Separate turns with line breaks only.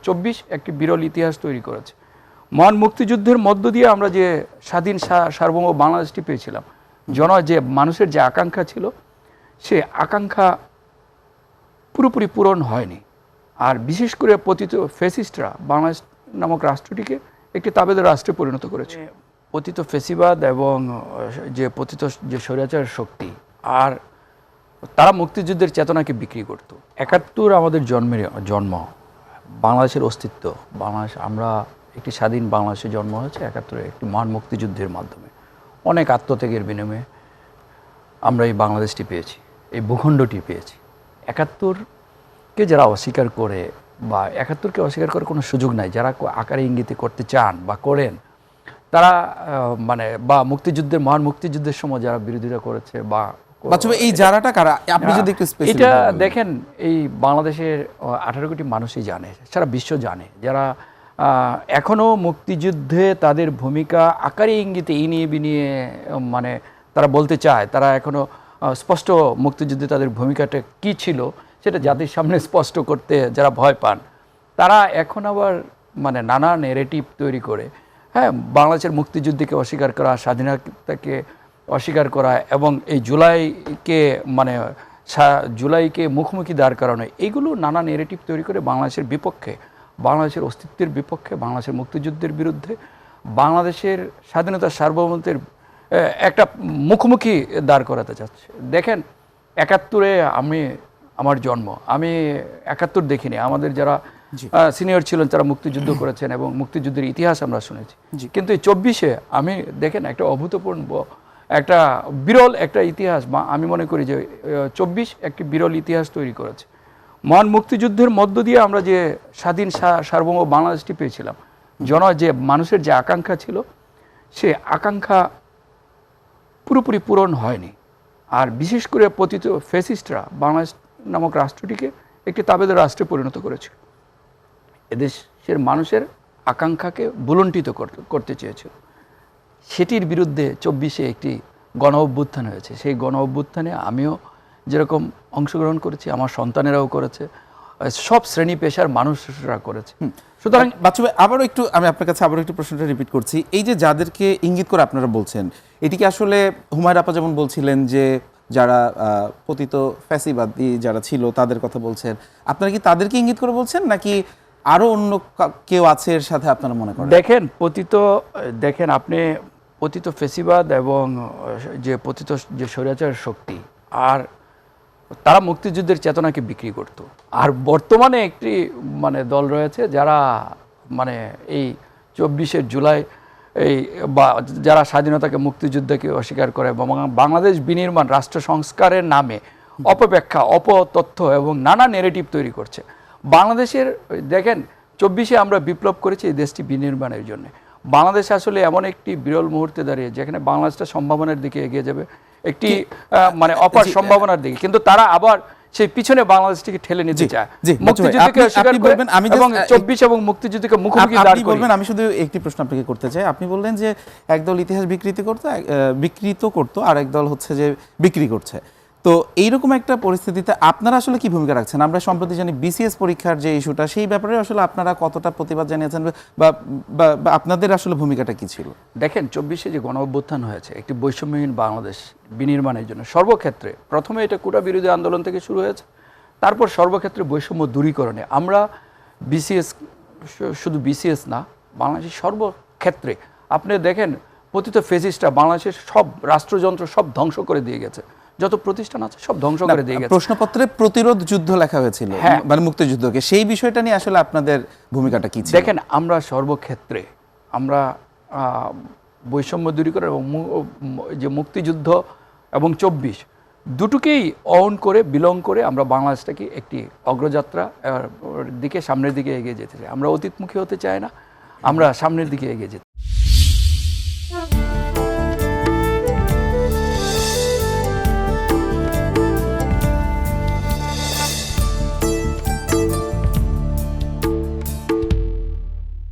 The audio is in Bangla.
24 একটি বিরল ইতিহাস তৈরি করেছে। মহান মুক্তিযুদ্ধের মধ্য দিয়ে আমরা যে স্বাধীন সার্বভৌম বাংলাদেশটি পেয়েছিলাম, যে মানুষের যে আকাঙ্ক্ষা ছিল, সে আকাঙ্ক্ষা পুরোপুরি পূরণ হয়নি। আর বিশেষ করে পতিত ফ্যাসিস্টরা বাংলাদেশ নামক রাষ্ট্রটিকে একটি তাবেদার রাষ্ট্রে পরিণত করেছে। পতিত ফ্যাসিবাদ এবং পতিত স্বৈরাচার শক্তি, আর তারা মুক্তিযুদ্ধের চেতনাকে বিক্রি করত। 71 আমাদের জন্ম, বাংলাদেশের অস্তিত্ব, বাংলাদেশ, আমরা একটি স্বাধীন বাংলাদেশে জন্ম হয়েছে 71 একটি মহান মুক্তিযুদ্ধের মাধ্যমে। অনেক আত্মত্যাগের বিনিময়ে আমরা এই বাংলাদেশটি পেয়েছি, এই ভূখণ্ডটি পেয়েছি। 71কে যারা অস্বীকার করে, বা 71কে অস্বীকার করার কোনো সুযোগ নাই, যারা আকারে ইঙ্গিতে করতে চান বা করেন, তারা বা মুক্তিযুদ্ধের, মহান মুক্তিযুদ্ধের সময় যারা বিরোধিতা করেছে বা
এই যারাটা কারা, আপনি যদি একটু স্পেসিফিক
এটা দেখেন, এই বাংলাদেশের 18 কোটি মানুষই জানে, সারা বিশ্ব জানে, যারা এখনো মুক্তিযুদ্ধে তাদের ভূমিকা আকারে ইঙ্গিতে ইনিয়ে বিনিয়ে তারা বলতে চায়, তারা এখনো স্পষ্ট মুক্তিযুদ্ধে তাদের ভূমিকাটা কি ছিল সেটা জাতির সামনে স্পষ্ট করতে যারা ভয় পান, তারা এখন আবার নানা নেরেটিভ তৈরি করে, হ্যাঁ, বাংলাদেশের মুক্তিযুদ্ধকে অস্বীকার করা, স্বাধীনতাকে অস্বীকার করা, এবং এই জুলাইকে মুখোমুখি দাঁড় করানো, এইগুলো নানা নেরেটিভ তৈরি করে বাংলাদেশের বিপক্ষে, বাংলাদেশের অস্তিত্বের বিপক্ষে, বাংলাদেশের মুক্তিযুদ্ধের বিরুদ্ধে, বাংলাদেশের স্বাধীনতা সার্বভৌমত্বের একটা মুখোমুখি দাঁড় করাতে চাচ্ছে। দেখেন, 71-এ আমার জন্ম, আমি 71 দেখিনি। আমাদের যারা সিনিয়র ছিলেন তারা মুক্তিযুদ্ধ করেছেন এবং মুক্তিযুদ্ধের ইতিহাস আমরা শুনেছি, কিন্তু এই 24-এ দেখেন একটা অভূতপূর্ব, একটা বিরল একটা ইতিহাস, আমি মনে করি যে 24 একটি বিরল ইতিহাস তৈরি করেছে। মহান মুক্তিযুদ্ধের মধ্য দিয়ে আমরা যে স্বাধীন সার্বভৌম বাংলাদেশটি পেয়েছিলাম, যে মানুষের যে আকাঙ্ক্ষা ছিল, সে আকাঙ্ক্ষা পুরোপুরি পূরণ হয়নি। আর বিশেষ করে পতিত ফ্যাসিস্টরা বাংলাদেশ নামক রাষ্ট্রটিকে একটি তাবেদার রাষ্ট্রে পরিণত করেছিল। এদেশের মানুষের আকাঙ্ক্ষাকে বুলন্টিত করতে চেয়েছিল। সেটির বিরুদ্ধে 24-এ একটি গণ অভ্যুত্থান হয়েছে। সেই গণ অভ্যুত্থানে আমিও যেরকম অংশগ্রহণ করেছি, আমার সন্তানেরাও করেছে, সব শ্রেণী পেশার মানুষরা করেছে।
সুতরাং বাচ্চু ভাই, আমি আপনার কাছে আবারও একটু প্রশ্নটা রিপিট করছি। এই যে যাদেরকে ইঙ্গিত করে আপনারা বলছেন, এটিকে আসলে হুমায়রা আপা যেমন বলছিলেন যে যারা পতিত ফ্যাসিবাদী যারা ছিল তাদের কথা বলছেন, আপনারা কি তাদেরকে ইঙ্গিত করে বলছেন, নাকি আরো অন্য কেউ আছে এর সাথে আপনারা মনে করেন?
দেখেন আপনি পতিত ফ্যাসিবাদ এবং পতিত স্বৈরাচার শক্তি, আর তারা মুক্তিযুদ্ধের চেতনাকে বিক্রি করত। আর বর্তমানে একটি দল রয়েছে যারা এই 24শে জুলাই যারা স্বাধীনতাকে, মুক্তিযুদ্ধকে অস্বীকার করে, বাংলাদেশ বিনির্মাণ, রাষ্ট্র সংস্কারের নামে অপব্যাখ্যা, অপতথ্য এবং নানা নেরেটিভ তৈরি করছে। বাংলাদেশের দেখেন, 24শে আমরা বিপ্লব করেছি এই দেশটি বিনির্মাণের জন্য। বাংলাদেশ আসলে এমন একটি বিরল মুহূর্তে দাঁড়িয়ে যেখানে বাংলাদেশটা সম্ভাবনার দিকে এগিয়ে যাবে, একটি অপার সম্ভাবনার দিকে, কিন্তু তারা আবার সেই পিছনে বাংলাদেশটিকে ঠেলে নিতে চায়। মুক্তিযুদ্ধকে অস্বীকার করে এবং 24 এবং মুক্তিযুদ্ধকে মুখোমুখি দাঁড় করিয়ে।
আমি শুধু একটি প্রশ্ন আপনাকে করতে চাই। আপনি বললেন যে একদল ইতিহাস বিকৃত করতো, আর একদল হচ্ছে যে বিক্রি করছে। তো এইরকম একটা পরিস্থিতিতে আপনারা আসলে কি ভূমিকা রাখছেন? আমরা সম্প্রতি জানি বিসিএস পরীক্ষার যে ইস্যুটা, সেই ব্যাপারে আসলে আপনারা কতটা প্রতিবাদ জানিয়েছেন, বা আপনাদের আসলে ভূমিকাটা কি ছিল?
দেখেন, 24শে যে গণ অভ্যুত্থান হয়েছে একটি বৈষম্যহীন বাংলাদেশ বিনির্মাণের জন্য, সর্বক্ষেত্রে প্রথমে এটা কোটা বিরোধী আন্দোলন থেকে শুরু হয়েছে, তারপর সর্বক্ষেত্রে বৈষম্য দূরীকরণে আমরা শুধু বিসিএস না, বাংলাদেশের সর্বক্ষেত্রে আপনি দেখেন, পতিত ফ্যাসিস্টরা বাংলাদেশের সব রাষ্ট্রযন্ত্র সব ধ্বংস করে দিয়ে গেছে, যত প্রতিষ্ঠান আছে সব ধ্বংস করে দিয়ে গেছে।
প্রশ্নপত্রে প্রতিরোধ যুদ্ধ লেখা হয়েছিল, মুক্তিযুদ্ধকে, সেই বিষয়টা নিয়ে আসলে আপনাদের ভূমিকাটা কি ছিল?
দেখেন, আমরা সর্বক্ষেত্রে আমরা বৈষম্য দূরীকরণ এবং যে মুক্তিযুদ্ধ এবং 24 দুটোকেই বিলং করে আমরা বাংলাদেশটাকে একটি অগ্রযাত্রা দিকে, সামনের দিকে এগিয়ে যেতে চাই। আমরা অতীতমুখী হতে চাই না, আমরা সামনের দিকে এগিয়ে যেতে